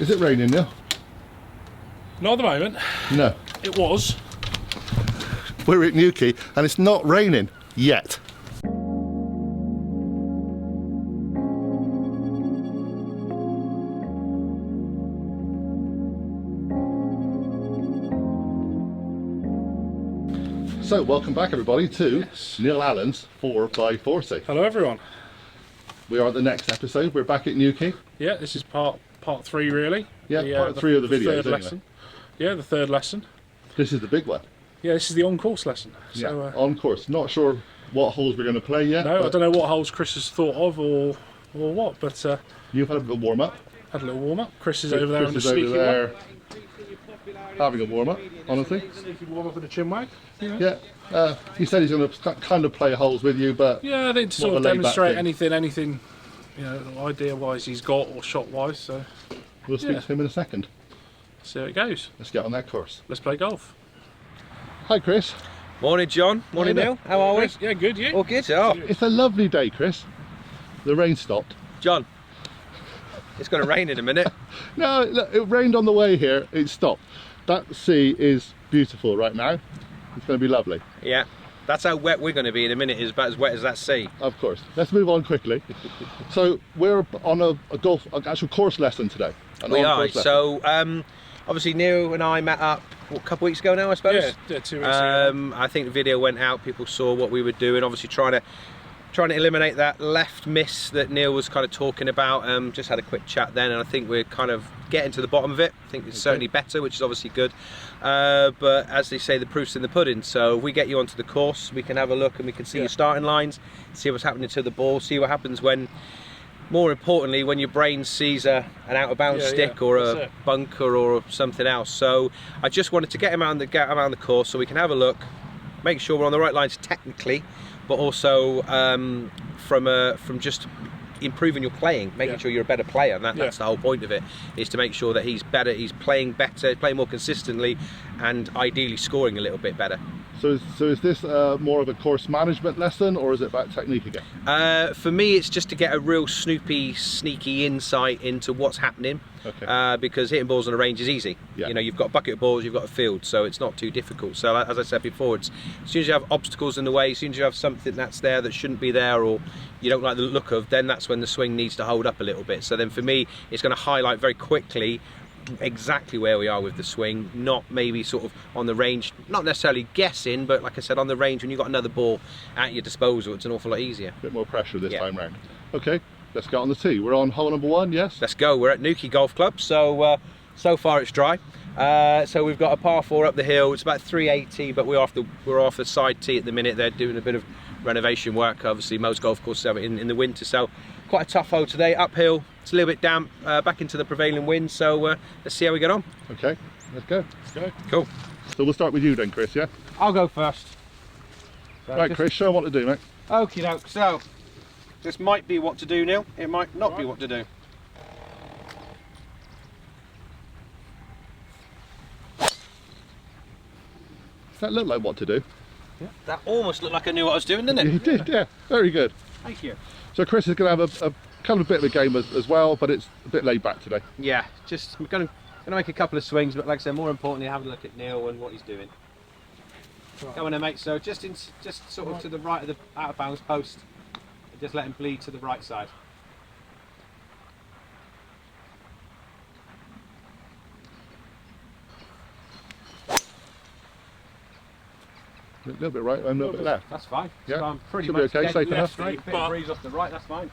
Is it raining now? Not at the moment. No. It was. We're at NEWQUAY and it's not raining yet. So welcome back everybody to Neal Allen's 4x40. Hello everyone. We are at the next episode. We're back at NEWQUAY. Yeah, this is part 3 really. Yeah, part 3 of the videos. Third lesson. Yeah, the third lesson. This is the big one. Yeah, this is the on-course lesson. So, yeah, on course. Not sure what holes we're going to play yet. No, I don't know what holes Chris has thought of or what, but you've had a little warm up. Had a little warm up. Chris is over there on the Chris is over sneaky there one. having a warm up, honestly. Sneaky warm up with a chin wag. Yeah. He said he's going to kind of play holes with you, but yeah, I think to sort of demonstrate anything, you know, idea-wise he's got or shot-wise. So we'll speak to him in a second. See how it goes. Let's get on that course. Let's play golf. Hi, Chris. Morning, John. Morning, Neil. How are we? Yeah, good. You? All good. Oh, it's a lovely day, Chris. The rain stopped. John, it's going to rain in a minute. No, look, it rained on the way here. It stopped. That sea is beautiful right now. It's going to be lovely. Yeah, that's how wet we're going to be in a minute. Is about as wet as that sea. Of course. Let's move on quickly. So we're on an actual course lesson today. We are. So obviously Neil and I met up a couple of weeks ago now, I suppose. Yeah, 2 weeks ago. I think the video went out. People saw what we were doing. Obviously trying to eliminate that left miss that Neil was kind of talking about. Just had a quick chat then, and I think we're kind of getting to the bottom of it. I think it's certainly better, which is obviously good. But as they say, the proof's in the pudding. So if we get you onto the course, we can have a look and we can see your starting lines, see what's happening to the ball, see what happens when, more importantly, when your brain sees an out-of-bounds stick or a bunker or something else. So I just wanted to get him out on the course so we can have a look, make sure we're on the right lines technically, but also from just improving your playing, making sure you're a better player, and that's the whole point of it, is to make sure that he's better, he's playing better, playing more consistently, and ideally scoring a little bit better. So is this more of a course management lesson, or is it about technique again? For me, it's just to get a real sneaky insight into what's happening. Okay. Because hitting balls on a range is easy. Yeah. You know, you've got a bucket of balls, you've got a field, so it's not too difficult. So as I said before, as soon as you have obstacles in the way, as soon as you have something that's there that shouldn't be there, or you don't like the look of, then that's when the swing needs to hold up a little bit. So then for me, it's going to highlight very quickly exactly where we are with the swing, not maybe sort of on the range, not necessarily guessing, but like I said, on the range when you've got another ball at your disposal, it's an awful lot easier. A bit more pressure this time round. Okay, let's get on the tee. We're on hole number 1, yes? Let's go. We're at NEWQUAY Golf Club, so so far it's dry. So we've got a par 4 up the hill. It's about 380, but we're off the side tee at the minute. They're doing a bit of renovation work. Obviously, most golf courses have it in the winter, so quite a tough hole today. Uphill, it's a little bit damp, back into the prevailing wind. So let's see how we get on. Okay, let's go. Let's go. Cool. So we'll start with you then, Chris. Yeah. I'll go first. So right, Chris, show them what to do, mate. Okie doke. So this might be what to do, Neil. It might not be what to do. Does that look like what to do? Yeah. That almost looked like I knew what I was doing, didn't it? You did, yeah. Very good. Thank you. So Chris is going to have a kind of a bit of a game as well, but it's a bit laid back today. Yeah, just I'm going to make a couple of swings, but like I said, more importantly, have a look at Neil and what he's doing. Right. Go on then, mate. So just sort of to the right of the out of bounds post, and just let him bleed to the right side. A little bit right, a little bit left. That's fine. Yeah, so I'm pretty should much be okay, safe enough. Right, bit of breeze off the right, that's fine.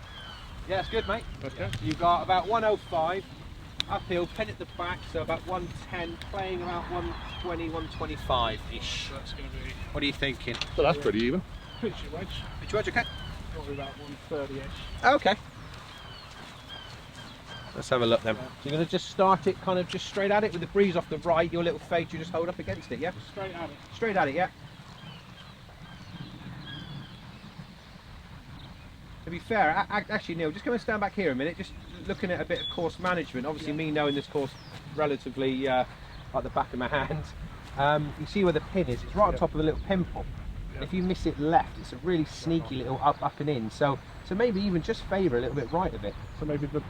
Yeah, it's good, mate. Okay. You've got about 105 uphill, pin at the back, so about 110, playing about 120, 125-ish. So that's going to be... What are you thinking? So that's pretty even. Pitch your wedge. Pitch your wedge, okay? Probably about 130-ish. Okay. Let's have a look then. So you're going to just start it kind of just straight at it with the breeze off the right, your little fade, you just hold up against it, yeah? Straight at it. Straight at it, yeah? To be fair, actually Neil, just come and stand back here a minute, just looking at a bit of course management. Obviously me knowing this course relatively like the back of my hand, you see where the pin is, it's right on top of a little pimple. If you miss it left, it's a really sneaky little up and in, so maybe even just favour a little bit right of it. So maybe the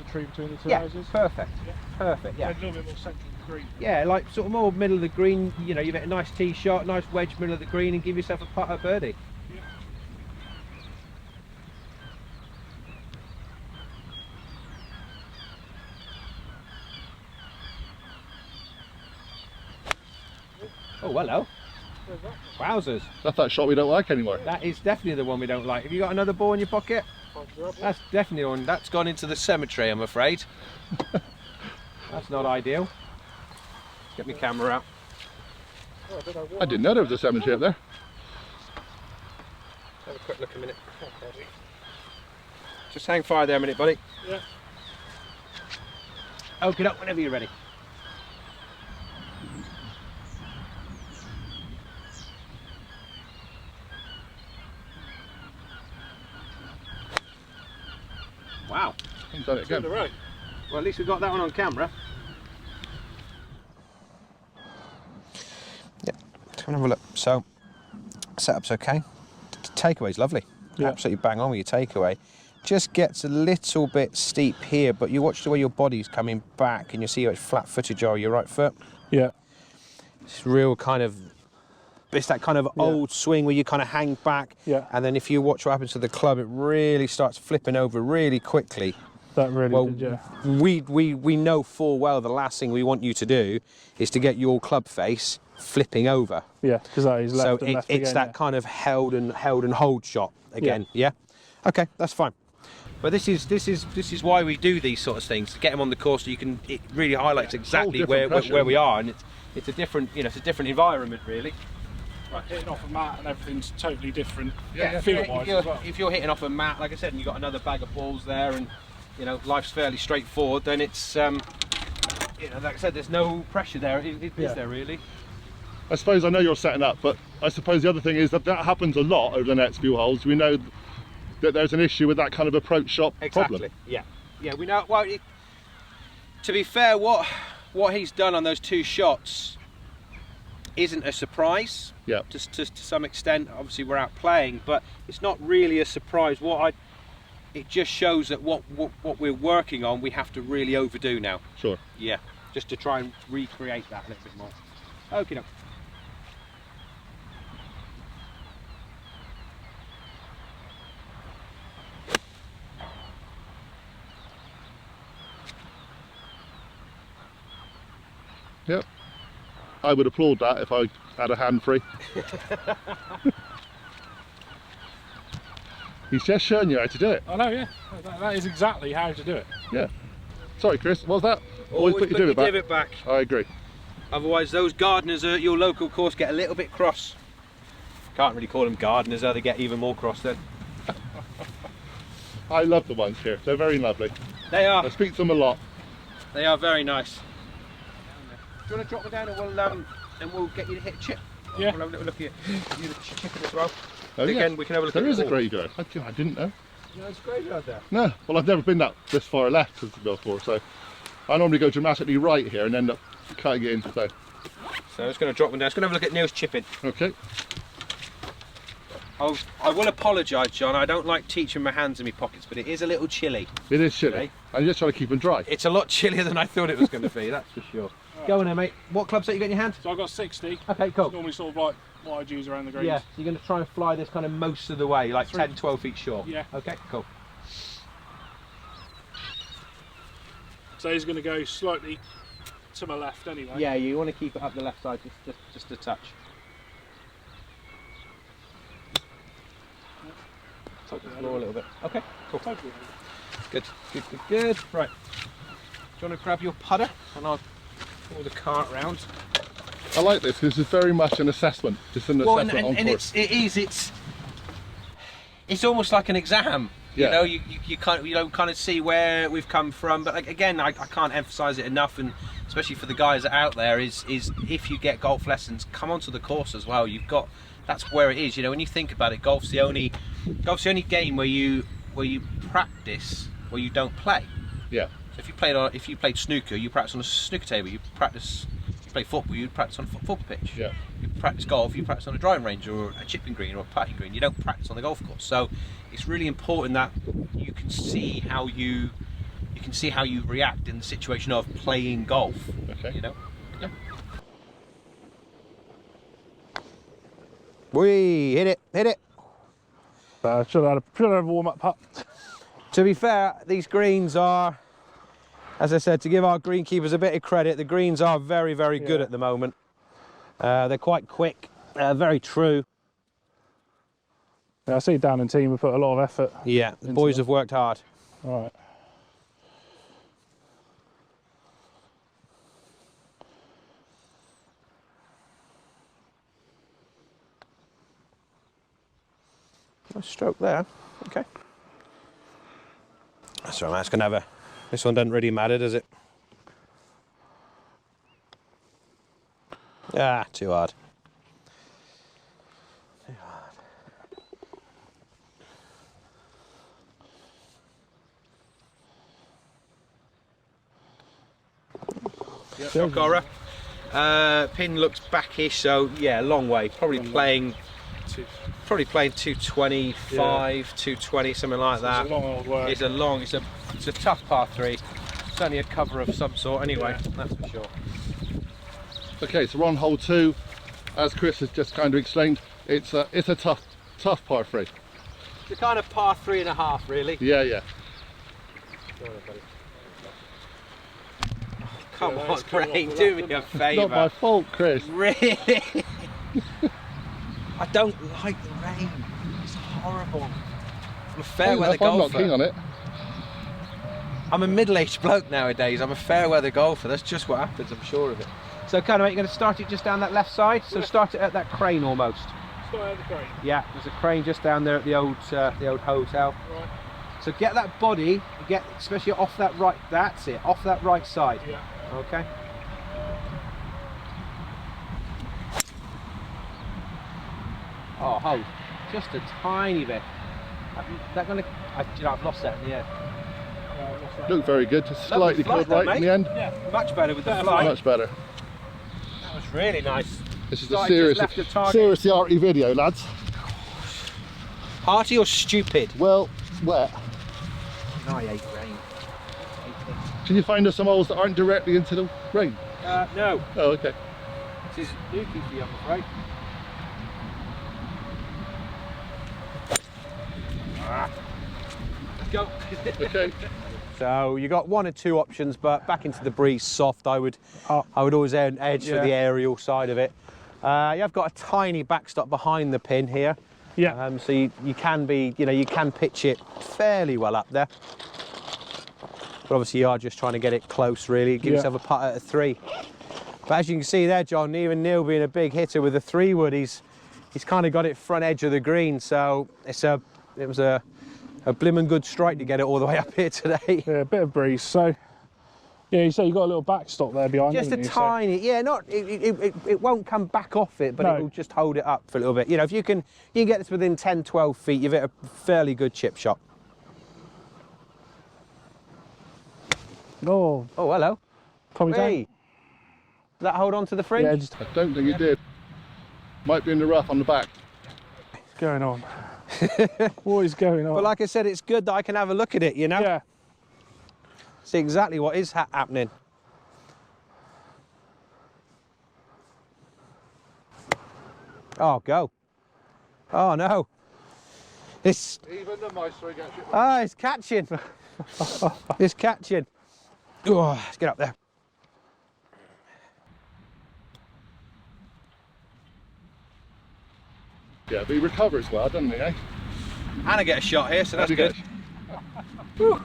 the tree between the two Yeah, houses. perfect. Yeah. Perfect, yeah. A little bit more central to the green. Yeah, like sort of more middle of the green, you know, you get a nice tee shot, nice wedge middle of the green and give yourself a putter birdie. Yeah. Oh, hello. Wowzers. That's that shot we don't like anymore. That is definitely the one we don't like. Have you got another ball in your pocket? That's definitely one. That's gone into the cemetery, I'm afraid. That's not ideal. Get my camera out. I didn't know there was a cemetery up there. Have a quick look a minute. Just hang fire there a minute, buddy. Yeah. Open up whenever you're ready. Wow. I've done it again. Right. Well, at least we got that one on camera. Yeah, come and have a look. So, setup's okay. Takeaway's lovely. Yeah. Absolutely bang on with your takeaway. Just gets a little bit steep here, but you watch the way your body's coming back and you see how it's flat footage are your right foot. Yeah. It's real kind of, it's that kind of old swing where you kind of hang back. Yeah. And then if you watch what happens to the club, it really starts flipping over really quickly. That really Well, did, yeah. we know full well the last thing we want you to do is to get your club face flipping over. Yeah, because that is left So and left it's again, that yeah. kind of held and hold shot again. Yeah. Okay, that's fine. But this is why we do these sort of things, to get them on the course so you can. It really highlights exactly where we are, and it's a different, you know, it's a different environment really. Right, hitting off a mat and everything's totally different. Yeah, feel-wise as well. if you're hitting off a mat, like I said, and you've got another bag of balls there, and you know life's fairly straightforward, then it's you know, like I said, there's no pressure there, is there really? I suppose I know you're setting up, but I suppose the other thing is that happens a lot over the next few holes. We know that there's an issue with that kind of approach shot problem. Yeah, we know. Well, to be fair, what he's done on those two shots isn't a surprise. Yeah. Just to some extent, obviously we're out playing, but it's not really a surprise. It just shows that what we're working on, we have to really overdo now. Sure. Yeah, just to try and recreate that a little bit more. Okay, no. Yep. I would applaud that if I had a hand free. He's just showing you how to do it. I know, yeah. That is exactly how to do it. Yeah. Sorry, Chris, what was that? Always put your divot back. I agree. Otherwise, those gardeners at your local course get a little bit cross. Can't really call them gardeners, though. They get even more cross then. I love the ones here. They're very lovely. They are. I speak to them a lot. They are very nice. Do you want to drop them down, and we'll get you to hit a chip? Yeah. We'll have a little look at you the chipping as well. Oh, yeah. Again, we can have a look. There at is the a graveyard. I didn't know. Yeah, there's a graveyard there. No, well, I've never been this far left before, so I normally go dramatically right here and end up cutting it in. So it's going to drop them down. It's going to have a look at Neal's chipping. okay. I will apologise, John. I don't like teaching my hands in my pockets, but it is a little chilly. It is chilly. Okay. I'm just trying to keep them dry. It's a lot chillier than I thought it was going to be. That's for sure. Go on then, mate. What club set you got in your hand? So I got 60. Okay, cool. It's normally sort of like what I'd use around the greens. Yeah, so you're going to try and fly this kind of most of the way, like 10, 12 feet short. Yeah. Okay, cool. So he's going to go slightly to my left anyway. Yeah, you want to keep it up the left side, just a touch. Touch the floor a little bit. Okay, cool. Totally. Good. Right. Do you want to grab your putter and I'll pull the cart round? I like this. This is very much an assessment. Just an assessment on course. It's almost like an exam. Yeah. You know, you kind of see where we've come from. But again, I can't emphasise it enough, and especially for the guys out there, is if you get golf lessons, come onto the course as well. That's where it is. You know, when you think about it, golf's the only game where you practice where you don't play. Yeah. So if you played snooker, you practice on a snooker table. You play football, you practice on a football pitch. Yeah. You practice golf, you practice on a driving range or a chipping green or a putting green. You don't practice on the golf course. So it's really important that you can see how you you can see how you react in the situation of playing golf. Okay. You know. Yeah. Whee! Hit it! Hit it! Should have had a warm-up putt. To be fair, these greens are, as I said, to give our greenkeepers a bit of credit, the greens are very, very good at the moment. They're quite quick, very true. Yeah, I see Dan and team have put a lot of effort. Yeah, the boys have worked hard. All right. Nice stroke there. Okay. That's all right, that's gonna have a. This one doesn't really matter, does it? Ah, too hard. Too hard. Yep. Cora. Pin looks backish, so yeah, long way. Probably playing 225, 220, something like that. It's a long old way. It's a tough par 3. It's only a cover of some sort anyway, that's for sure. Okay, so we're on hole 2. As Chris has just kind of explained, it's a tough par 3. It's a kind of par 3.5, really. Yeah, yeah. Come on, Rain, do me a favour. Not my fault, Chris. Really? I don't like the rain. It's horrible. I'm a fair weather golfer. I'm not keen on it. I'm a middle-aged bloke nowadays. I'm a fair weather golfer. That's just what happens, I'm sure of it. So, kind of, you're going to start it just down that left side. So, start it at that crane almost. Start at the crane. Yeah, there's a crane just down there at the old hotel. Right. So, get that body, especially off that right. That's it. Off that right side. Yeah. Okay. Oh, hold. Just a tiny bit. That gonna? I've lost that in the air. Looked very good. Just slightly pulled right in the end. Yeah. Much better with the fly. Much better. That was really nice. This is Started a just left of target. seriously arty video, lads. Hearty or stupid? Well, wet. No, I hate rain. Can you find us some holes that aren't directly into the rain? No. Oh, okay. This is NEWQUAY, I'm afraid. Let's go. Okay. So you got one or two options, but back into the breeze soft. I would always edge for the aerial side of it. You have got a tiny backstop behind the pin here. Yeah. So you can be, you can pitch it fairly well up there. But obviously you are just trying to get it close, really. Give yourself a putt at a 3. But as you can see there, John, even Neal being a big hitter with a 3-wood, he's kind of got it front edge of the green. So it was a blimmin' good strike to get it all the way up here today. Yeah, a bit of breeze. So, yeah, you say you got a little backstop there behind. Just a tiny, it won't come back off it, but it will just hold it up for a little bit. If you can get this within 10, 12 feet, you've hit a fairly good chip shot. Oh, hello. Tommy Hey, did that hold on to the fringe? Yeah, I don't think it did. Might be in the rough on the back. What's going on? What is going on? But like I said, it's good that I can have a look at it, Yeah. See exactly what is happening. Oh, go. Oh, no. Even the maestro gets it. Ah, it's catching. It's catching. Oh, let's get up there. Yeah, but he recovers well, doesn't he, eh? And I get a shot here, so that's good. Whew.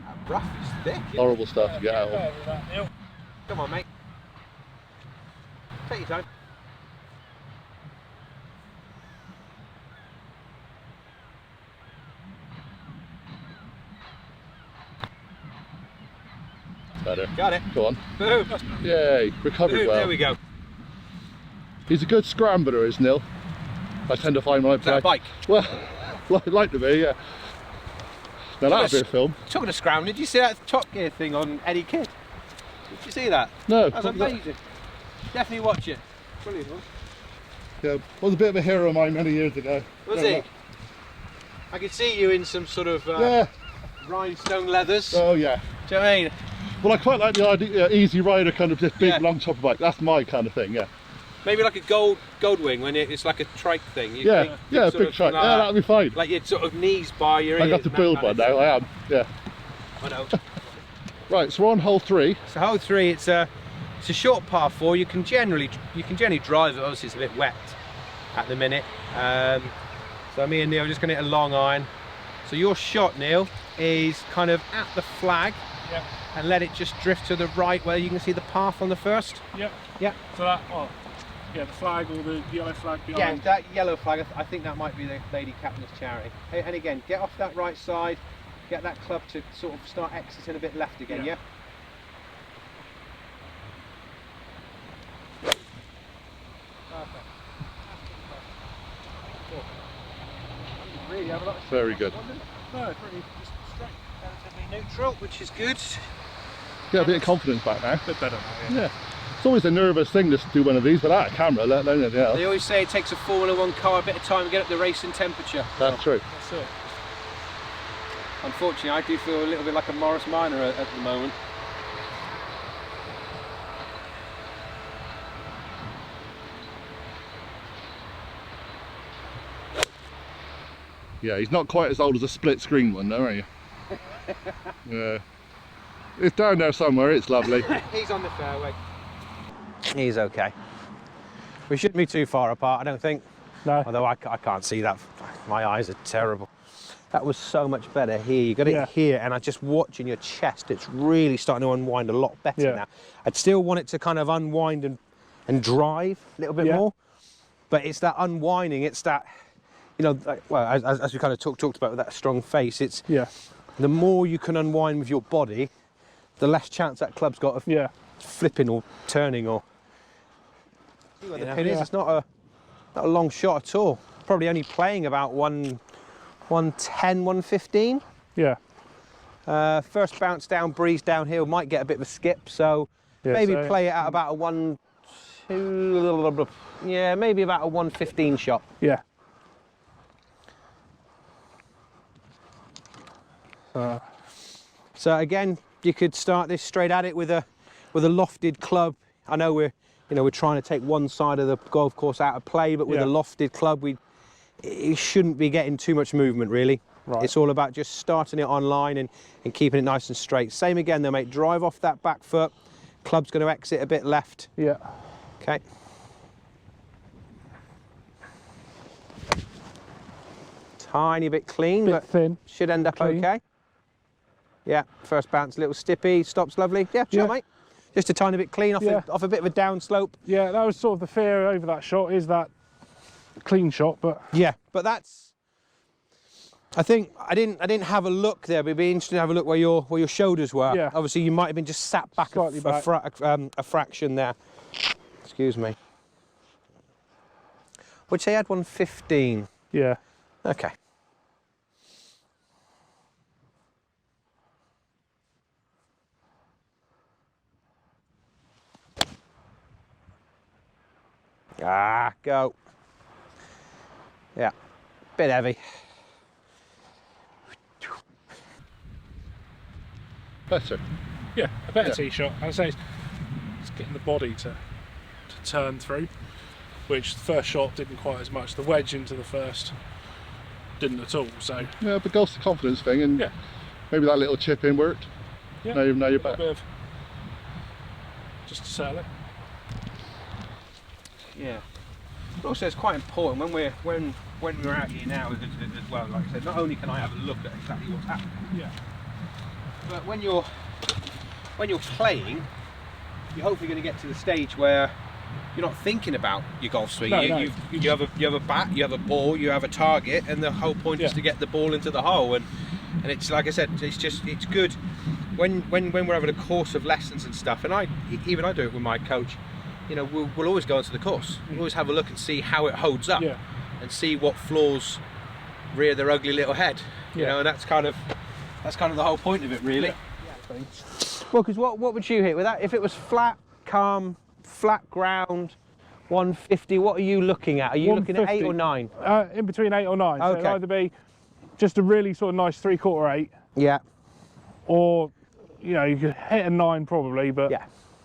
That rough is thick. Horrible stuff to get out of. Come on, mate. Take your time. Better. Got it. Go on. Boom. Yay, recovered Boom. well. There we go. He's a good scrambler, is Neal. I tend to find when I Is that a play. bike? Well, like to be, yeah. Now that'd be a film. Talking of scrambling, did you see that Top Gear thing on Eddie Kidd? Did you see that? No. That was amazing. Definitely watch it. Brilliant. Yeah, was a bit of a hero of mine many years ago. Was he? I could see you in some sort of yeah. rhinestone leathers. Oh yeah. Do you know what I mean? Well, I quite like the idea, easy rider kind of just big long chopper bike. That's my kind of thing. Yeah. Maybe like a gold wing when it's like a trike thing. Yeah, yeah, big trike. Yeah, that'd be fine. Like your sort of knees by your ears. I got to build one now. I am. Yeah. I know. Right, so we're on hole 3. So hole 3, it's a short par 4. You can generally drive it. Obviously, it's a bit wet at the minute. So me and Neil are just going to hit a long iron. So your shot, Neil, is kind of at the flag. Yep. And let it just drift to the right where you can see the path on the first. Yep. Yep. So that, yeah, the flag or the yellow flag behind. Yeah, that yellow flag, I think that might be the Lady Captain's Charity. And again, get off that right side, get that club to sort of start exiting a bit left again, yeah? Perfect. Really have a lot of Very good. No, it's really just straight. Relatively neutral, which is good. Get a bit of confidence back now. A bit better now, Yeah. It's always a nervous thing to do one of these without a camera, let alone anything else. They always say it takes a Formula 1 car a bit of time to get up the racing temperature. That's true. That's it. Unfortunately, I do feel a little bit like a Morris Minor at the moment. Yeah, he's not quite as old as a split screen one though, are you? Yeah. It's down there somewhere, it's lovely. He's on the fairway. He's okay. We shouldn't be too far apart, I don't think. No. Although I can't see that. My eyes are terrible. That was so much better here. You got it here, and I'm just watching your chest. It's really starting to unwind a lot better now. I'd still want it to kind of unwind and drive a little bit more. But it's that unwinding, it's that, you know, like, well, as we kind of talked about with that strong face, it's the more you can unwind with your body, the less chance that club's got of flipping or turning or. See where the pin is. It's not a long shot at all. Probably only playing about 110, 115. Yeah. First bounce down, breeze downhill, might get a bit of a skip, so maybe play it at about a 1-2, yeah, maybe about a 115 shot. Yeah. So again, you could start this straight at it with a lofted club. I know we're trying to take one side of the golf course out of play, but with a lofted club, it shouldn't be getting too much movement really. Right. It's all about just starting it on line and keeping it nice and straight. Same again though, mate, drive off that back foot. Club's going to exit a bit left. Yeah. Okay. Tiny bit clean, but thin. Should end up okay. Yeah, first bounce, a little stippy, stops lovely. Yeah, sure, mate. Just a tiny bit clean off a bit of a down slope. Yeah, that was sort of the fear over that shot, is that clean shot, but yeah, but that's. I think I didn't have a look there, but it'd be interesting to have a look where your shoulders were. Yeah. Obviously, you might have been just sat back a fraction there. Excuse me. Would say I had 115. Yeah. Okay. Go. Yeah, bit heavy. Better. Yeah, a better tee shot. As I say, it's getting the body to turn through, which the first shot didn't quite as much. The wedge into the first didn't at all. So yeah, but golf's a confidence thing, and maybe that little chip in worked. Yeah, now you're back. Just to settle it. Yeah. But also, it's quite important when we're out here now as well. Like I said, not only can I have a look at exactly what's happening. Yeah. But when you're playing, you're hopefully going to get to the stage where you're not thinking about your golf swing. No, you have a bat, you have a ball, you have a target, and the whole point is to get the ball into the hole. And it's like I said, it's good when we're having a course of lessons and stuff. And I do it with my coach. You know, we'll always go onto the course. We'll always have a look and see how it holds up, and see what flaws rear their ugly little head. You know, and that's kind of the whole point of it, really. Well, because what would you hit with that? If it was flat, calm, flat ground, 150, what are you looking at? Are you looking at 8 or 9? In between 8 or 9. Okay. So it'd either be just a really sort of nice 3/4 8. Yeah. Or, you know, you could hit a 9 probably, but Yeah.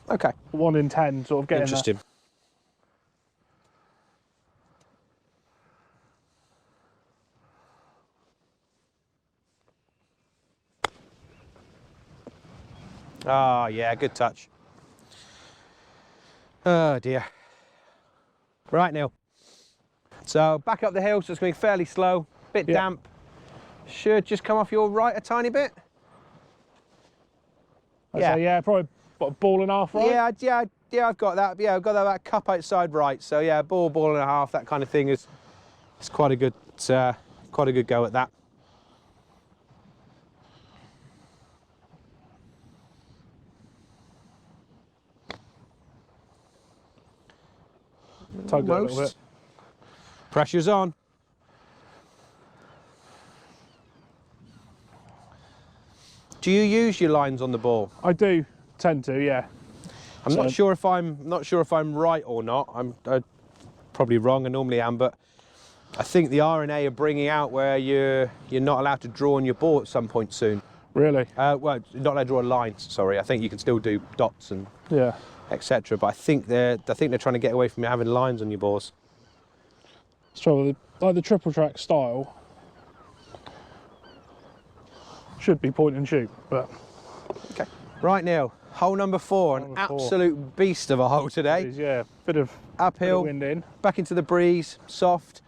Okay. 1 in 10 sort of getting Interesting. Ah, yeah, good touch. Oh dear. Right, Neil. So back up the hill, so it's going to be fairly slow, bit damp. Should just come off your right a tiny bit. So, yeah, probably what, a ball and a half, right? Yeah, I've got that. Yeah, I've got that about cup outside right. So yeah, ball and a half, that kind of thing is quite a good go at that. Tugged it a little bit. Pressure's on. Do you use your lines on the ball? I do tend to, yeah. I'm not sure if I'm right or not. I'm probably wrong. I normally am, but I think the R&A are bringing out where you're not allowed to draw on your ball at some point soon. Really? Well, you're not allowed to draw lines. Sorry, I think you can still do dots and etc. But I think they're trying to get away from having lines on your balls. It's trouble, like the triple track style should be point and shoot, but okay. Right, Neil, hole number 4, an absolute beast of a hole today. Yeah, bit of uphill, wind in, back into the breeze, soft.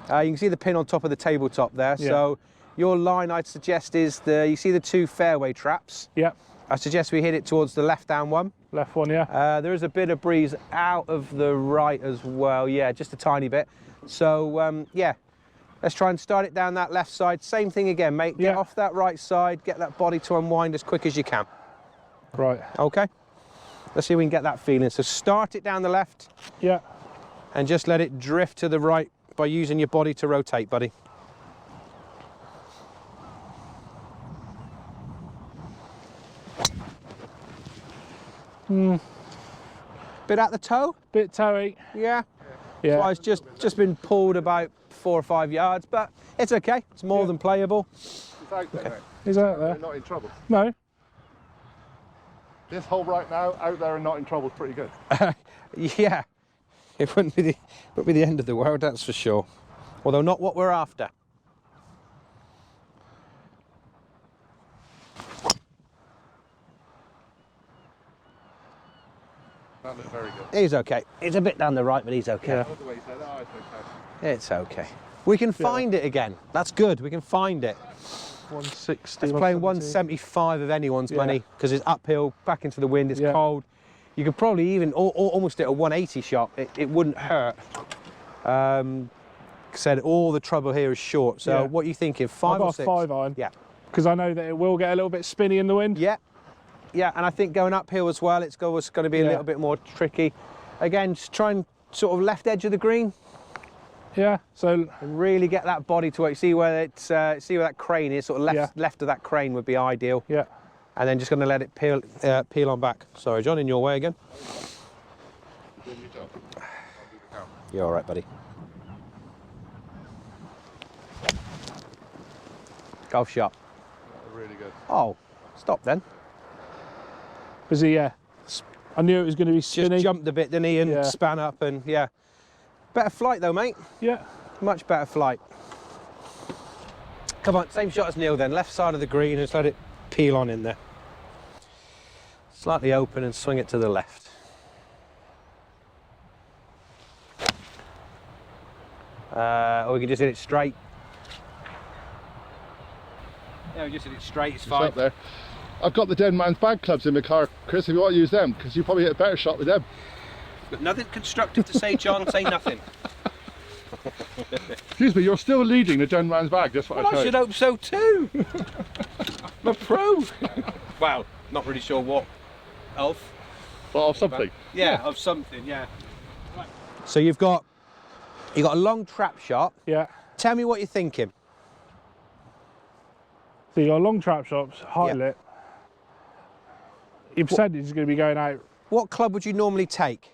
You can see the pin on top of the tabletop there. Yeah. So your line, I'd suggest, is you see the 2 fairway traps. Yeah. I suggest we hit it towards the left-hand one. Left one, yeah. There is a bit of breeze out of the right as well. Yeah, just a tiny bit. So yeah, let's try and start it down that left side. Same thing again, mate. Get off that right side. Get that body to unwind as quick as you can. Right. Okay. Let's see if we can get that feeling. So start it down the left. Yeah. And just let it drift to the right by using your body to rotate, buddy. Bit at the toe? Bit toey. Yeah. Yeah. So it's just been pulled about 4 or 5 yards, but it's okay. It's more than playable. He's out there. Okay. He's out there. They're not in trouble. No. This hole right now, out there and not in trouble, is pretty good. Yeah. It wouldn't be the end of the world, that's for sure. Although not what we're after. That looks very good. He's okay. He's a bit down the right, but he's okay. Yeah. The way he said, oh, it's okay. It's okay. We can find it again. That's good. We can find it. 160. It's playing 175 of anyone's money because it's uphill, back into the wind. It's cold. You could probably even almost hit a 180 shot. It wouldn't hurt. Said all the trouble here is short. So what are you thinking? 5 or 6? 5 iron. Yeah. Because I know that it will get a little bit spinny in the wind. Yeah. Yeah, and I think going uphill as well, it's going to be a little bit more tricky. Again, just try and sort of left edge of the green. Yeah. So and really get that body to it. See where it's see where that crane is. Sort of left of that crane would be ideal. Yeah. And then just going to let it peel on back. Sorry, John, in your way again. You're all right, buddy. Golf shot. Really good. Oh, stop then. Was he? Yeah. I knew it was going to be spinny. Just jumped a bit, didn't he, and span up, and yeah. Better flight though, mate. Yeah. Much better flight. Come on, same shot as Neil then. Left side of the green, and just let it peel on in there. Slightly open and swing it to the left. Or we can just hit it straight. Yeah, we just hit it straight, it's fine. Up there. I've got the Dead Man's Bag clubs in my car, Chris, if you want to use them, because you probably hit a better shot with them. Got nothing constructive to say, John, say nothing. Excuse me, you're still leading the Dead Man's Bag, that's what I should hope so too. I'm a pro. Well, not really sure what. Of? Well, of something. Yeah, of something, yeah. Right. So you've got a long trap shot. Yeah. Tell me what you're thinking. So you got long trap shots, high lit. your percentage is going to be going out. What club would you normally take?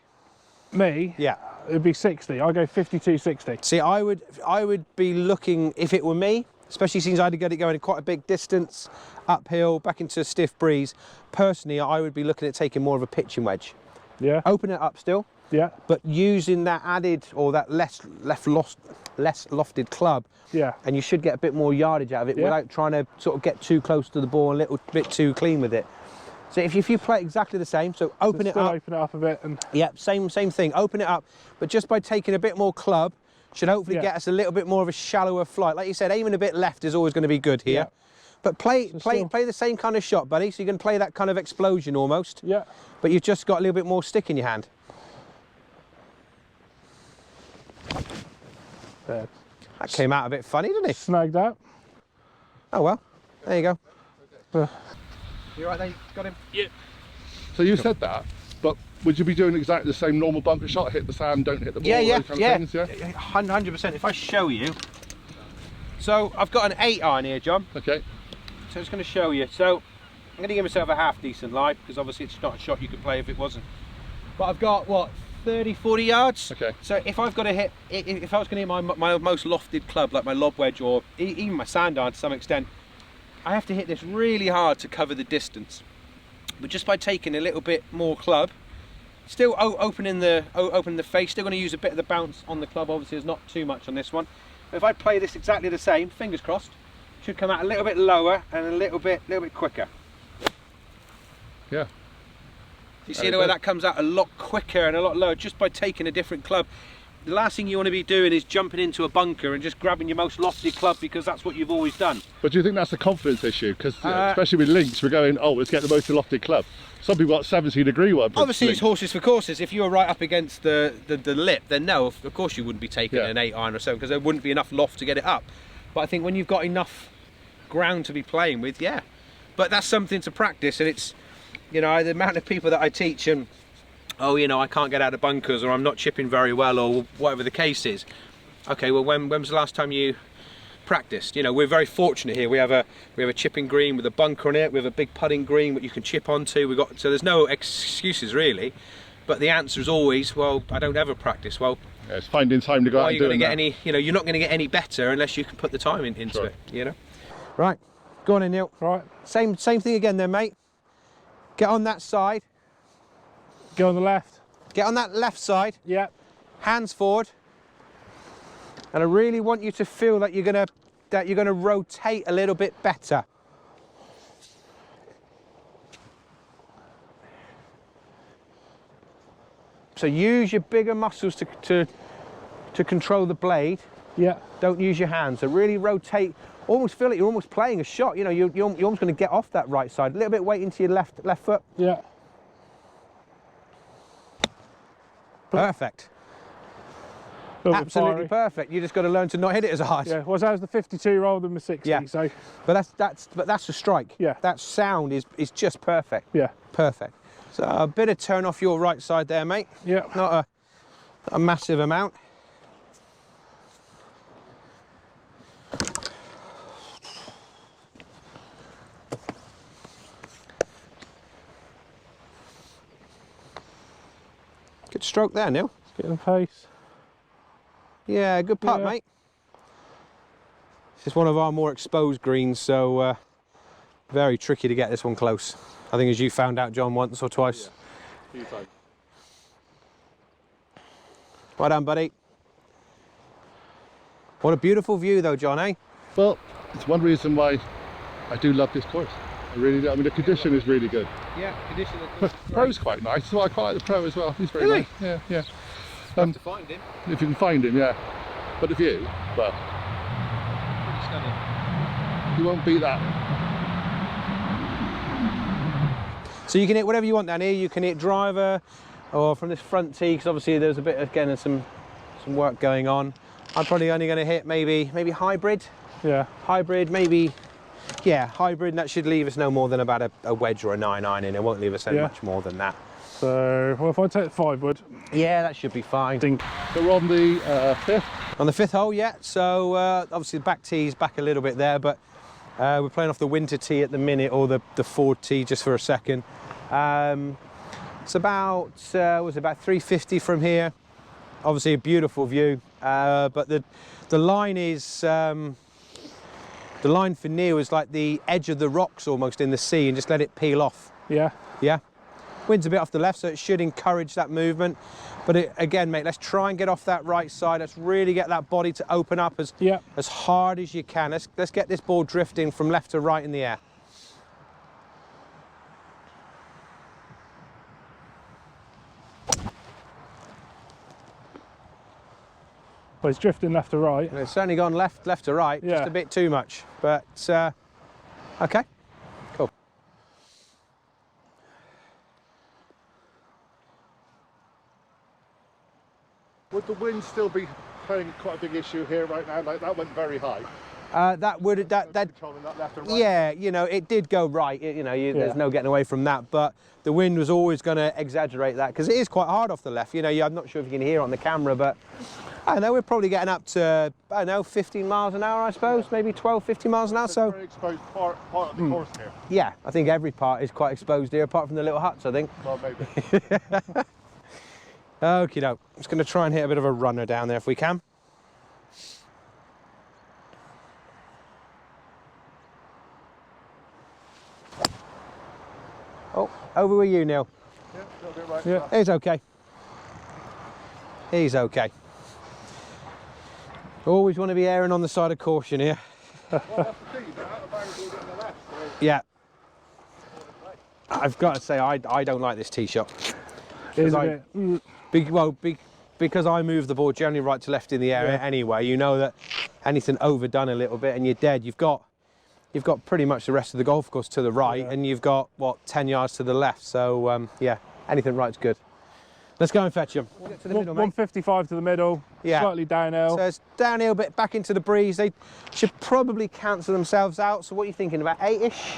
Me? Yeah. It'd be 60. I go 52-60. See, I would be looking, if it were me, especially since I had to get it going quite a big distance, uphill, back into a stiff breeze. Personally, I would be looking at taking more of a pitching wedge. Yeah. Open it up still. Yeah. But using that added or that less lofted club. Yeah. And you should get a bit more yardage out of it without trying to sort of get too close to the ball and a little bit too clean with it. So if you play exactly the same, so open it up. Open it up a bit and. Yeah, same thing. Open it up, but just by taking a bit more club, should hopefully get us a little bit more of a shallower flight. Like you said, aiming a bit left is always going to be good here. Yeah. But play the same kind of shot, buddy. So you can play that kind of explosion almost. Yeah. But you've just got a little bit more stick in your hand. There. That came out a bit funny, didn't it? Snagged out. Oh well, there you go. Okay. You right there? You got him? Yeah. So you said that, but would you be doing exactly the same normal bunker shot? Hit the sand, don't hit the ball, those kind of things, yeah? 100%. If I show you. So I've got an 8 iron here, John. Okay. So I'm just going to show you. So I'm going to give myself a half decent lie, because obviously it's not a shot you could play if it wasn't. But I've got, what, 30, 40 yards? Okay. So if I've got to hit, if I was going to hit my most lofted club, like my lob wedge or even my sand iron to some extent, I have to hit this really hard to cover the distance. But just by taking a little bit more club, still opening the face, still going to use a bit of the bounce on the club. Obviously there's not too much on this one. But if I play this exactly the same, fingers crossed, should come out a little bit lower and a little bit quicker. Yeah. You see the way that comes out a lot quicker and a lot lower just by taking a different club. The last thing you want to be doing is jumping into a bunker and just grabbing your most lofty club, because that's what you've always done. But do you think that's a confidence issue? Because especially with links, we're going, oh, let's get the most lofted club. Some people got 70-degree one. Obviously it's horses for courses. If you were right up against the lip, then no, of course you wouldn't be taking an 8 iron or so, because there wouldn't be enough loft to get it up. But I think when you've got enough ground to be playing with, yeah. But that's something to practice, and it's, you know, the amount of people that I teach and, oh, you know, I can't get out of bunkers, or I'm not chipping very well, or whatever the case is. Okay, well, when was the last time you practiced? You know, we're very fortunate here. We have a chipping green with a bunker on it. We have a big putting green that you can chip onto. So there's no excuses really. But the answer is always, well, I don't ever practice. Well, yeah, it's finding time to go out and do it. You know, you're not going to get any better unless you can put the time into it. You know. Right, go on in, Neil. Right. Same thing again, then, mate. Get on that side. Go on the left. Get on that left side. Yeah. Hands forward. And I really want you to feel that you're gonna rotate a little bit better. So use your bigger muscles to control the blade. Yeah. Don't use your hands. So really rotate. Almost feel like you're almost playing a shot. You know, you're almost going to get off that right side. A little bit weight into your left foot. Yeah. Perfect. Absolutely perfect. You just got to learn to not hit it as hard. Yeah. Well, that was the 52 rather than the 60. Yeah. So. But that's a strike. Yeah. That sound is just perfect. Yeah. Perfect. So a bit of turn off your right side there, mate. Yeah. Not a massive amount. Good stroke there, Neil. Get the pace. Yeah, good putt, mate. This is one of our more exposed greens, so very tricky to get this one close. I think, as you found out, John, once or twice. Yeah. A few times. Well done, buddy. What a beautiful view, though, John, eh? Well, it's one reason why I do love this course. I really do. I mean, the condition is really good. Yeah, condition is Pro's quite nice, so I quite like the Pro as well. He's very nice. Yeah, yeah. Have to find him. If you can find him, yeah. But the view, well, Pretty stunning. you won't beat that. So you can hit whatever you want down here. You can hit driver, or from this front tee, because obviously there's a bit, again, of some work going on. I'm probably only going to hit maybe hybrid. Yeah. Hybrid, maybe. Yeah, hybrid, and that should leave us no more than about a wedge or a 9-iron in. It won't leave us much more than that. So, well, if I take the 5 wood. Yeah, that should be fine. So we're on the 5th? On the 5th hole, yeah. So obviously the back tee's back a little bit there, but we're playing off the winter tee at the minute, or the forward tee just for a second. It's about was about 350 from here. Obviously a beautiful view, but the line is the line for Neal is like the edge of the rocks almost in the sea, and just let it peel off. Yeah. Yeah. Wind's a bit off the left, so it should encourage that movement. But again, mate, let's try and get off that right side. Let's really get that body to open up as hard as you can. Let's get this ball drifting from left to right in the air. Well, it's drifting left to right. And it's certainly gone left to right, just a bit too much. But okay, cool. Would the wind still be playing quite a big issue here right now? Like that went very high. That would that controlling that left and right. Yeah, you know, it did go right. There's no getting away from that. But the wind was always going to exaggerate that because it is quite hard off the left. You know, I'm not sure if you can hear it on the camera, but I don't know, we're probably getting up to, I don't know, 15 miles an hour, I suppose, maybe 12, 15 miles an hour. So very exposed part of the course here. yeah, I think every part is quite exposed here, apart from the little huts, I think. Well, maybe. Okie doke. Just going to try and hit a bit of a runner down there if we can. Oh, over with you, Neal. Yeah, a little bit right. Yeah. He's okay. He's okay. Always want to be erring on the side of caution here. Well, that's the thing, you're out of bounds, you're getting the left. So Yeah. I've got to say, I don't like this tee shot. Is it? Because I move the ball generally right to left in the area anyway, you know that anything overdone a little bit and you're dead. You've got pretty much the rest of the golf course to the right, and you've got, what, 10 yards to the left. So, yeah, anything right's good. Let's go and fetch them. Get to the middle, mate. 155 to the middle, slightly downhill. So it's downhill, but back into the breeze. They should probably cancel themselves out. So what are you thinking, about 8-ish?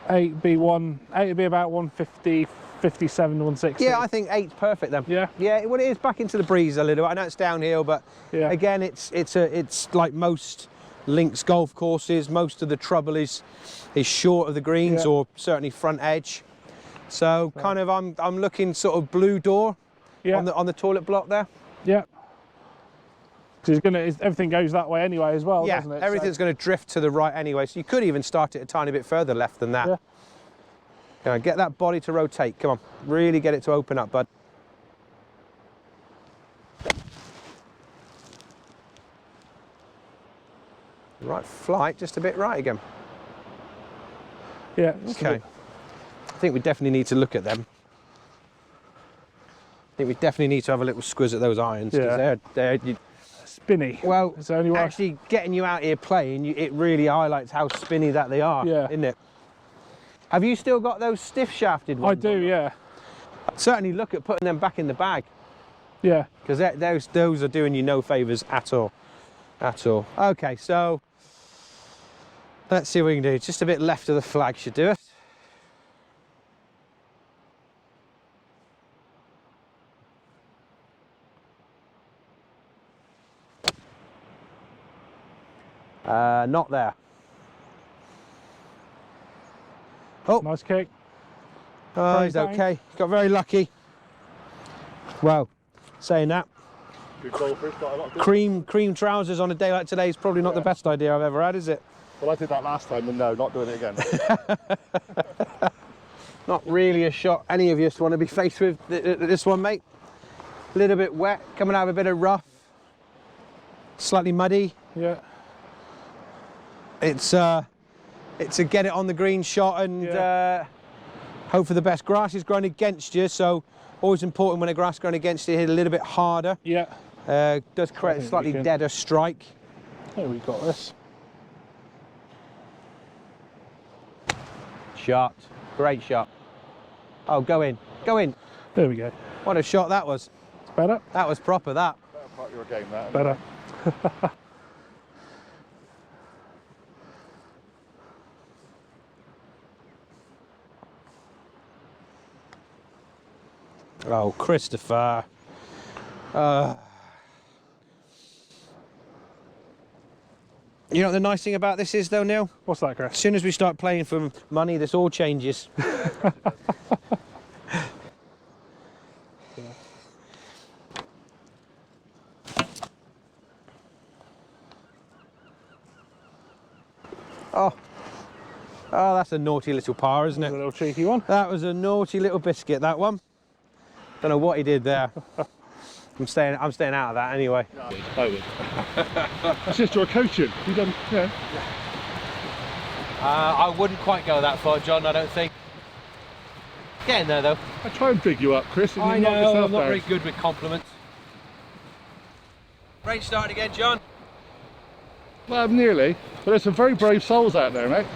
8 would be about 150, 57, 160. Yeah, I think 8's perfect then. Yeah. Yeah, well, it is back into the breeze a little. I know it's downhill, but again, it's like most links golf courses. Most of the trouble is short of the greens, or certainly front edge. So kind of, I'm looking sort of blue door on the toilet block there. Yeah. Because everything goes that way anyway as well, doesn't it? Everything's going to drift to the right anyway. So you could even start it a tiny bit further left than that. Yeah. Get that body to rotate. Come on, really get it to open up, bud. Right flight, just a bit right again. Yeah. Okay. I think we definitely need to look at them. I think we definitely need to have a little squiz at those irons. Yeah. They're spinny. well, it's the only way. actually getting you out here playing, it really highlights how spinny that they are, isn't it? Have you still got those stiff shafted ones? I do, yeah. I'd certainly look at putting them back in the bag. Yeah. Because those are doing you no favours at all. At all. Okay, so let's see what we can do. Just a bit left of the flag should do it. Not there. Oh, Nice kick. oh, he's okay. Got very lucky. Well, saying that, good golfers, got a lot of good. cream trousers on a day like today is probably not the best idea I've ever had, is it? Well, I did that last time, and no, not doing it again. Not really a shot any of you want to be faced with this one, mate. A little bit wet, coming out of a bit of rough, slightly muddy. Yeah. It's a get it on the green shot and hope for the best. Grass is growing against you, so always important when a grass growing against you, hit a little bit harder. Yeah. Does create a slightly deader strike. Here we got this. Shot, great shot. Oh, go in, go in. There we go. What a shot that was. It's better. That was proper, that. Better part of your game, that. Better. Oh, Christopher. You know what the nice thing about this is though, Neil? What's that, Chris? As soon as we start playing for money, this all changes. Oh, that's a naughty little par, isn't it? A little cheeky one. That was a naughty little biscuit, that one. Don't know what he did there. I'm staying out of that anyway. I would. That's just your coaching. You done, yeah. I wouldn't quite go that far, John, I don't think. Getting there though. I try and big you up, Chris, and I you knock know, yourself I'm not down. very good with compliments. Rain starting again, John. Well, nearly. But there's some very brave souls out there, mate.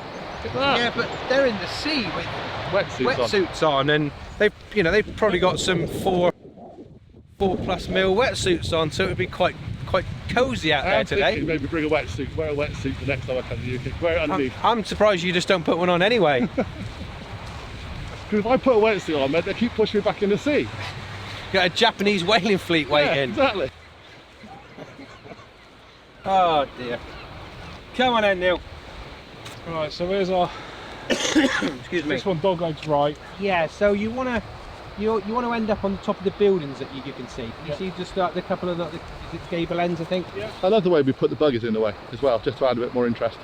Look at that. Yeah, but they're in the sea with Wetsuits on, and they've probably got some 4+ mil wetsuits on, so it would be quite cosy out there today. Thinking maybe bring a wetsuit. Wear a wetsuit the next time I come to the UK. Wear it underneath. I'm surprised you just don't put one on anyway. Because if I put a wetsuit on, mate, they keep pushing me back in the sea. Got a Japanese whaling fleet waiting. Yeah, exactly. Oh dear. Come on then, Neil. Right, so here's our. Excuse me. This one dog legs right. Yeah, so you want to end up on the top of the buildings that you can see. You see just the couple of the gable ends, I think. Yeah. I love the way we put the buggies in the way as well, just to add a bit more interest.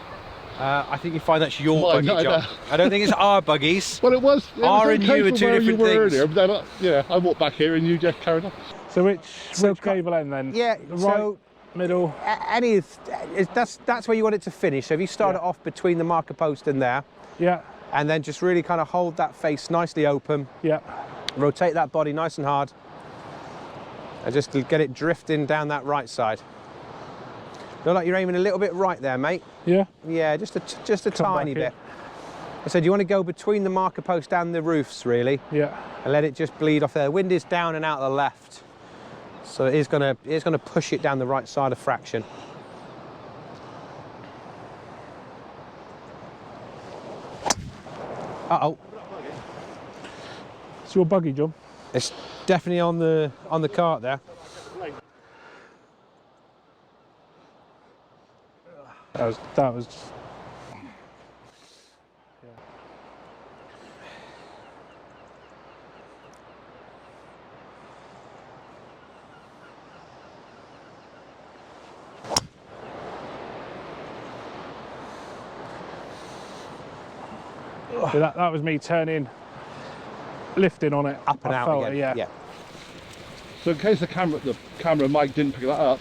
I think you find that's your Mine, buggy, John. I don't think it's our buggies. Well, it was. R and U are two different things. Earlier, but then, yeah, I walked back here and you just carried on. So which gable end then? Yeah, The right, middle. That's where you want it to finish. So if you start it off between the marker post and there, Yeah. and then just really kind of hold that face nicely open, Yeah. rotate that body nice and hard, and just get it drifting down that right side. Look like you're aiming a little bit right there, mate. Yeah. Yeah, just a Come tiny back bit. I said you want to go between the marker post and the roofs, really, Yeah. and let it just bleed off there. The wind is down and out the left, so it's gonna push it down the right side a fraction. Uh-oh. It's your buggy, John. It's definitely on the cart there. That was. So that was me turning, lifting on it. Up and I out felt again. it, yeah. So in case the camera mic didn't pick that up,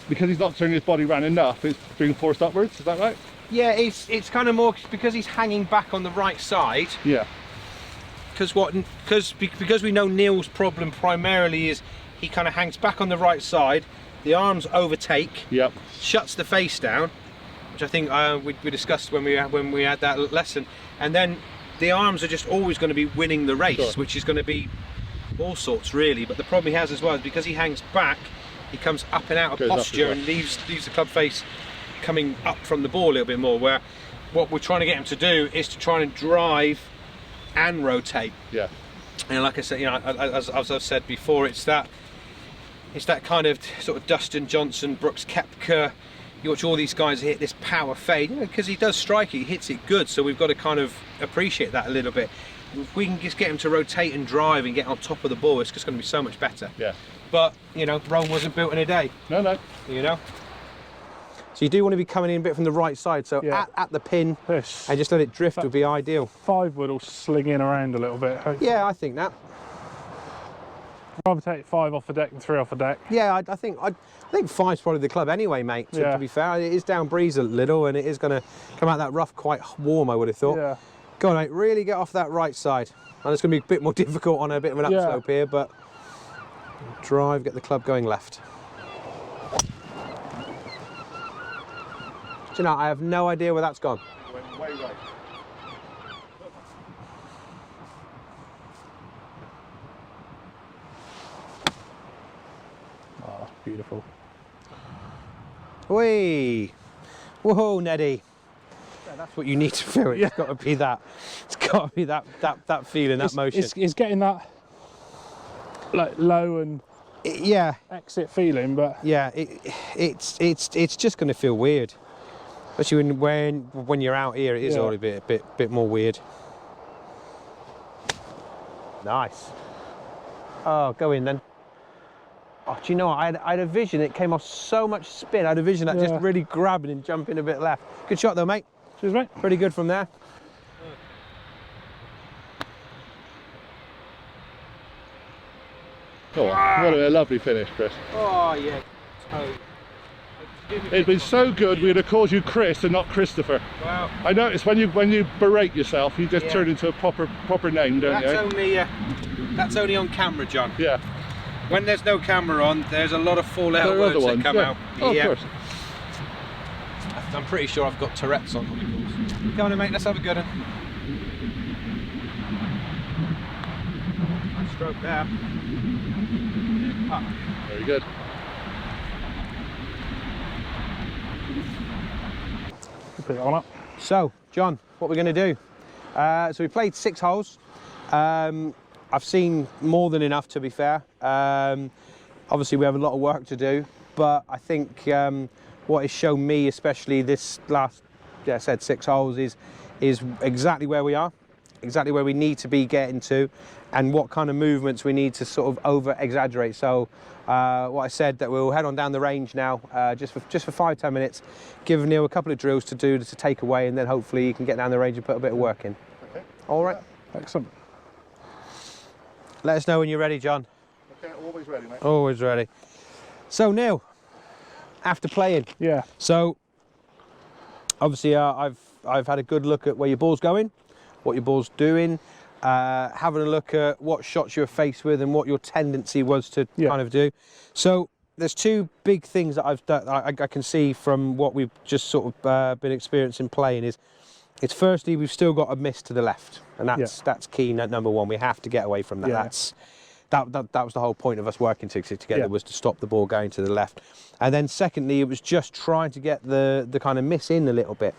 because he's not turning his body around enough, it's being forced upwards, is that right? Yeah, it's kind of more because he's hanging back on the right side. Yeah. Because we know Neal's problem primarily is he kind of hangs back on the right side, the arms overtake, Yep. shuts the face down, which I think we discussed when we had that lesson, and then the arms are just always going to be winning the race, Sure. which is going to be all sorts really. But the problem he has as well is because he hangs back, he comes up and out of Goes up posture as well. and leaves the club face coming up from the ball a little bit more, where what we're trying to get him to do is to try and drive and rotate. Yeah. And like I said, you know, as I've said before, it's that kind of sort of Dustin Johnson, Brooks Koepka. You watch all these guys hit this power fade, you know, because he does strike it, he hits it good, so we've got to kind of appreciate that a little bit. If we can just get him to rotate and drive and get on top of the ball, it's just going to be so much better. Yeah. But, you know, Rome wasn't built in a day, No. you know. So you do want to be coming in a bit from the right side, so Yeah. at the pin, This and just let it drift would be ideal. 5 wood will sling in around a little bit. Hopefully. Yeah, I think that. Rather take 5 off the deck than 3 off the deck. Yeah, I think 5's probably the club anyway, mate. To, Yeah. to be fair, it is down breeze a little, and it is going to come out that rough quite warm, I would have thought. Yeah. Go on, mate, really get off that right side. And it's going to be a bit more difficult on a bit of an Yeah. upslope here, but drive, get the club going left. Do you know, I have no idea where that's gone. Went way right. Oh, beautiful. Whee! Whoa, Neddy. Yeah, that's what you need to feel. It's got to be that. It's got to be that feeling, that motion. It's getting that like low and Yeah. exit feeling, but Yeah, it's just going to feel weird. Especially when you're out here, it is all a bit more weird. Nice. Oh, go in then. Oh, do you know what? I had a vision. It came off so much spin. I had a vision that just really grabbing and jumping a bit left. Good shot though, mate. Cheers, mate. Pretty good from there. Oh, what a lovely finish, Chris. Oh yeah. Oh. It'd been so good we'd have called you Chris and not Christopher. Wow. I noticed when you berate yourself, you just turn into a proper name, don't you? That's only on camera, John. Yeah. When there's no camera on, there's a lot of four-letter words that come out. Oh, of course. I'm pretty sure I've got Tourette's on. Come on then, mate, let's have a good one. Nice stroke there. Up. Very good. Put that one up. So, John, what we're going to do? So we played 6 holes. I've seen more than enough, to be fair. Obviously, we have a lot of work to do, but I think what has shown me, especially this last, I said 6 holes, is exactly where we are, exactly where we need to be getting to, and what kind of movements we need to sort of over-exaggerate. So, what I said, that we'll head on down the range now, just for 5-10 minutes, give Neil a couple of drills to do to take away, and then hopefully you can get down the range and put a bit of work in. Okay. All right. Excellent. Let us know when you're ready, John. Okay, always ready, mate. Always ready. So, Neil, after playing, so obviously I've had a good look at where your ball's going, what your ball's doing, having a look at what shots you were faced with and what your tendency was to kind of do. So there's 2 big things that I can see from what we've just sort of been experiencing playing is, it's firstly, we've still got a miss to the left, and that's key, number 1. We have to get away from that. That was the whole point of us working together, was to stop the ball going to the left. And then secondly, it was just trying to get the kind of miss in a little bit.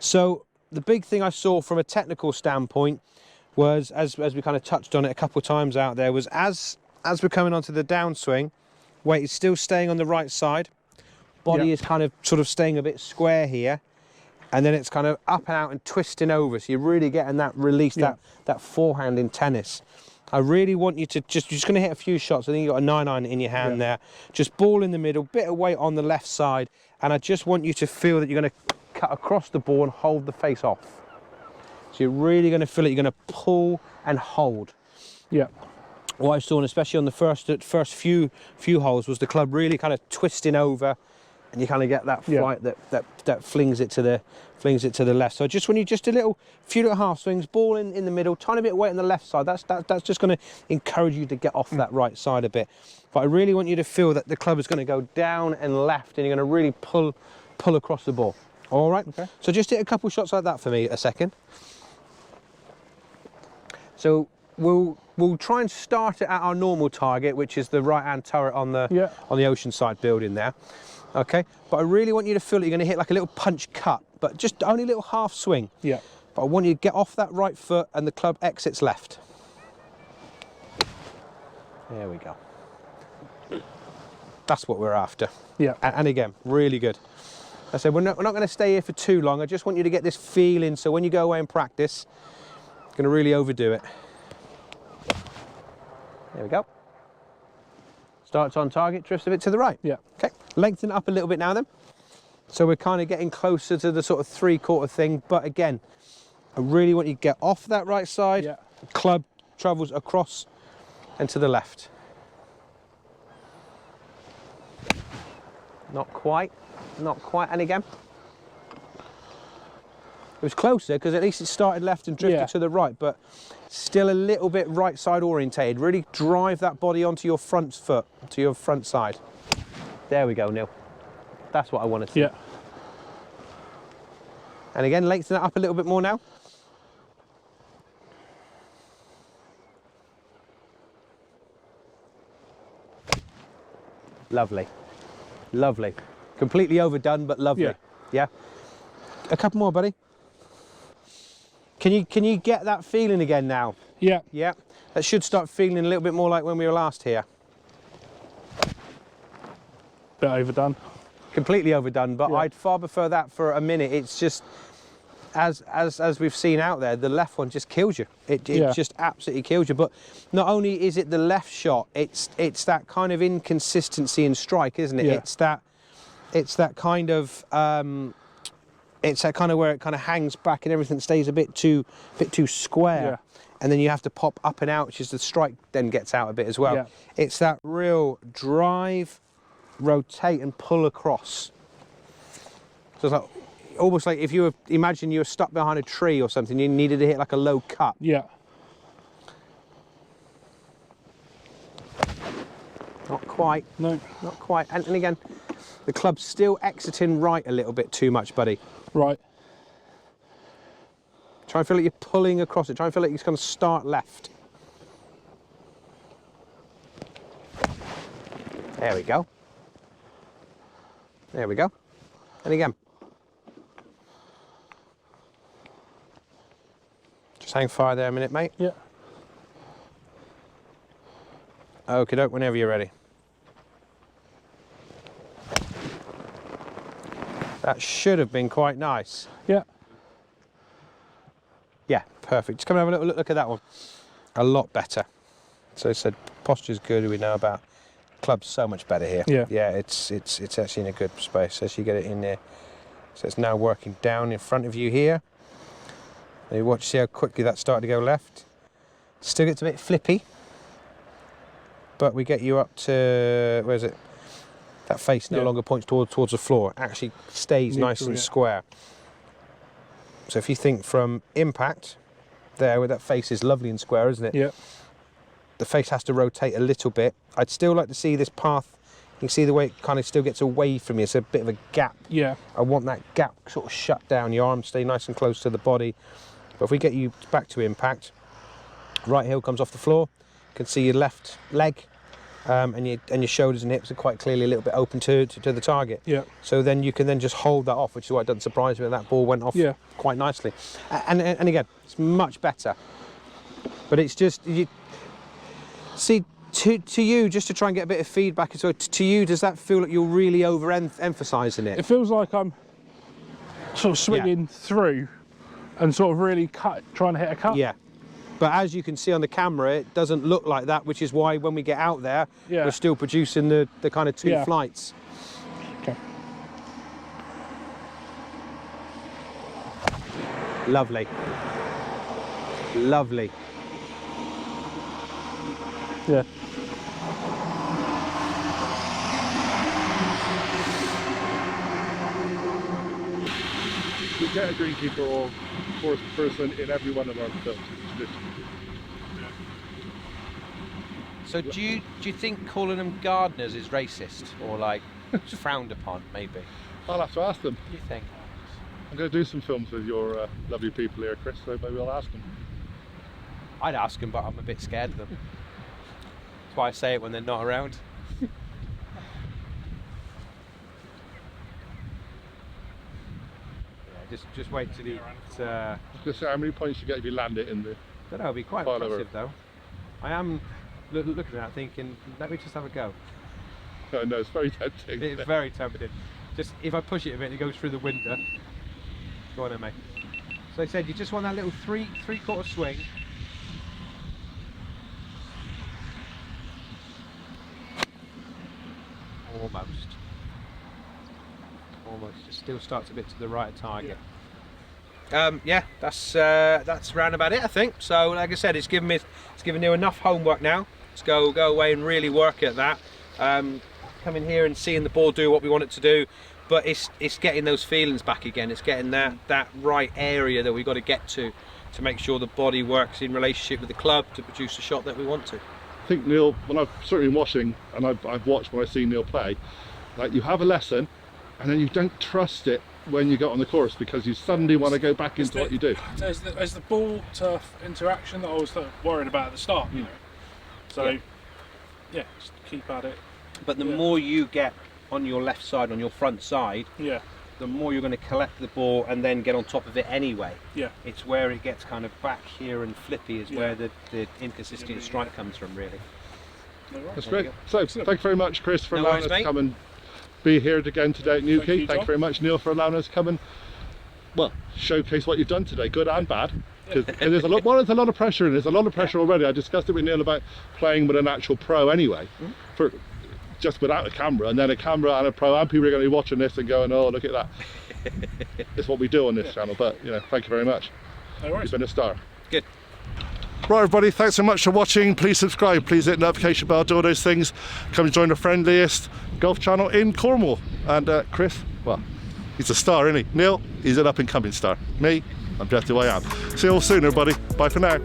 So the big thing I saw from a technical standpoint was, as we kind of touched on it a couple of times out there, was as we're coming onto the downswing, weight is still staying on the right side, body is kind of sort of staying a bit square here, and then it's kind of up and out and twisting over, so you're really getting that release, that forehand in tennis. I really want you to you're just going to hit a few shots. I think you've got a 9-iron in your hand there. Just ball in the middle, bit of weight on the left side, and I just want you to feel that you're going to cut across the ball and hold the face off. So you're really going to feel it. You're going to pull and hold. What I saw, and especially on the first few holes, was the club really kind of twisting over, and you kind of get that flight that flings it to the left. So just when you few little half swings, ball in the middle, tiny bit of weight on the left side. That's just going to encourage you to get off that right side a bit. But I really want you to feel that the club is going to go down and left, and you're going to really pull across the ball. All right. Okay. So just hit a couple shots like that for me a second. So we'll try and start it at our normal target, which is the right-hand turret on the Oceanside building there. Okay, but I really want you to feel that you're going to hit like a little punch cut, but just only a little half swing. But I want you to get off that right foot and the club exits left. There we go. That's what we're after. And again, really good. I said we're not going to stay here for too long. I just want you to get this feeling, so when you go away and practice, you're going to really overdo it. There we go. Starts on target, drifts a bit to the right. Okay, lengthen it up a little bit now then. So we're kind of getting closer to the sort of 3/4 thing, but again, I really want you to get off that right side. Club travels across and to the left. Not quite, and again. It was closer because at least it started left and drifted to the right, but still a little bit right side orientated. Really drive that body onto your front foot, to your front side. There we go, Neil. That's what I wanted to see. And again, lengthen it up a little bit more now. Lovely. Lovely. Completely overdone, but lovely. Yeah. A couple more, buddy. Can you get that feeling again now? Yeah. That should start feeling a little bit more like when we were last here. Bit overdone. completely overdone, but Yeah. I'd far prefer that for a minute. It's just, as we've seen out there, the left one just kills you. It Yeah. just absolutely kills you. But not only is it the left shot, it's that kind of inconsistency in strike, isn't it? Yeah. It's that kind of it's that kind of where it kind of hangs back and everything stays a bit too square. Yeah. And then you have to pop up and out, which is the strike then gets out a bit as well. Yeah. It's that real drive, rotate and pull across. So it's like almost like if you were, imagine you were stuck behind a tree or something, you needed to hit like a low cut. Yeah. Not quite. No. Not quite. And again, the club's still exiting right a little bit too much, buddy. Right. Try and feel like you're pulling across it. Try and feel like it's going to start left. There we go. There we go. And again. Just hang fire there a minute, mate. Yeah. Okie doke, whenever you're ready. That should have been quite nice. Yeah. Yeah, perfect. Just come and have a little look at that one. A lot better. So I said posture's good, we know about. Club's so much better here. Yeah. Yeah, it's actually in a good space as you get it in there. So it's now working down in front of you here. Now you watch, see how quickly that's starting to go left. Still gets a bit flippy, but we get you up to, where is it? That face no longer points towards the floor. It actually stays nice and square. So if you think from impact, there where that face is lovely and square, isn't it? Yeah. The face has to rotate a little bit. I'd still like to see this path. You can see the way it kind of still gets away from you. It's a bit of a gap. Yeah. I want that gap sort of shut down. Your arms stay nice and close to the body. But if we get you back to impact, right heel comes off the floor. You can see your left leg and your shoulders and hips are quite clearly a little bit open to the target. Yeah. So then you can then just hold that off, which is why it doesn't surprise me that that ball went off quite nicely. And again, it's much better. But it's just, you see, to you, just to try and get a bit of feedback, so to you, does that feel like you're really overemphasising it? It feels like I'm sort of swinging through and sort of really trying to hit a cut. Yeah. But as you can see on the camera, it doesn't look like that, which is why when we get out there, we're still producing the kind of two flights. Okay. Lovely. Lovely. Yeah. We get a greenkeeper or forest person in every one of our films. So do you think calling them gardeners is racist or like frowned upon, maybe? I'll have to ask them. You think? I'm going to do some films with your lovely people here, Chris, so maybe I'll ask them. I'd ask them, but I'm a bit scared of them. That's why I say it when they're not around. Just wait till it's. I was going to say, how many points you get if you land it in the... I don't know, it'll be quite impressive though. I am looking at that thinking, let me just have a go. Oh, no, it's very tempting. It's very tempting. Just if I push it a bit, it goes through the window. Go on then, mate. So I said, you just want that little three-quarter swing. Almost. Just still starts a bit to the right of target. Yeah, that's round about it, I think. So, like I said, it's given you enough homework now. Let's go away and really work at that. Coming here and seeing the ball do what we want it to do, but it's getting those feelings back again. It's getting that right area that we've got to get to make sure the body works in relationship with the club to produce the shot that we want to. I think Neal, when I've certainly been watching, and I've watched when I see Neal play, like you have a lesson, and then you don't trust it when you get on the course because you suddenly want to go back into what you do. There's the ball turf interaction that I was worried about at the start, you know. So yeah, just keep at it. But the more you get on your left side, on your front side, the more you're going to collect the ball and then get on top of it anyway. Yeah. It's where it gets kind of back here and flippy is where the inconsistent strike comes from, really. That's great. So, thank you very much, Chris, for allowing us to come and be here again today at NEWQUAY. you, Thank you John. very much, Neil, for allowing us to come and, well, showcase what you've done today, good and bad. Because there's a lot, well, there's a lot of pressure, and there's a lot of pressure already. I discussed it with Neil about playing with an actual pro anyway, for just without a camera, and then a camera and a pro, and people are going to be watching this and going, oh, look at that. It's what we do on this channel, but, you know, thank you very much. No worries. You've been a star. Good. Right, everybody, thanks so much for watching. Please subscribe, please hit the notification bell, do all those things. Come join the friendliest golf channel in Cornwall. And Chris, well, he's a star, isn't he? Neil, he's an up and coming star. Me, I'm just who I am. See you all soon, everybody. Bye for now.